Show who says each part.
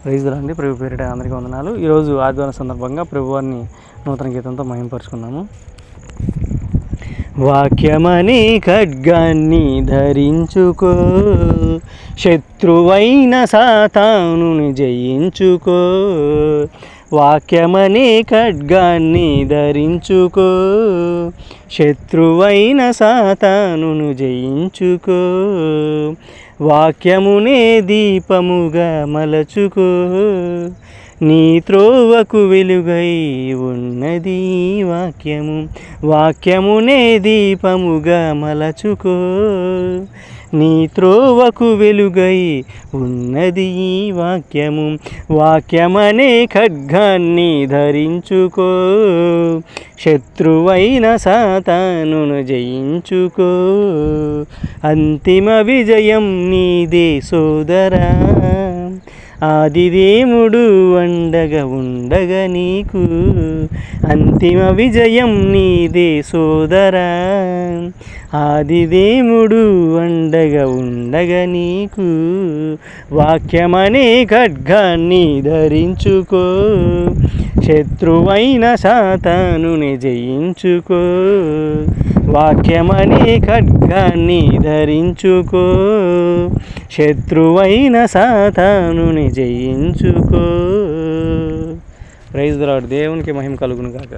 Speaker 1: Praise రండి. ప్రభు పేరిట అందరికీ వందనాలు. ఈరోజు ఆదివారం సందర్భంగా ప్రభువారిని నూతన గీతంతో మహిమపరుచుకున్నాము. వాక్యమనే ఖడ్గాన్ని ధరించుకో, శత్రువైన సాతానుని జయించుకో. వాక్యమనే ఖడ్గాన్ని ధరించుకో, శత్రువైన సాతానును జయించుకో. వాక్యమునే దీపముగా మలచుకో, నీ త్రోవకు వెలుగై ఉన్నది వాక్యము. వాక్యమునే దీపముగా మలచుకో, నీ త్రోవకు వెలుగై ఉన్నది వాక్యము. వాక్యమనే ఖడ్గాన్ని ధరించుకో, శత్రువైన సాతానును జయించుకో. అంతిమ విజయం నీదే సోదరా, ఆదిదేవుడు అండగా ఉండగా నీకు. అంతిమ విజయం నీదే సోదరా, ఆదిదేవుడు అండగా ఉండగా నీకు. వాక్యమనే ఖడ్గాన్ని ధరించుకో, శత్రువైన సాతానుని జయించుకో. వాక్యమనే ఖడ్గాన్ని ధరించుకో, శత్రువైన సాతానుని జయించుకో. Praise the Lord. దేవునికి మహిమ కలుగును గాక.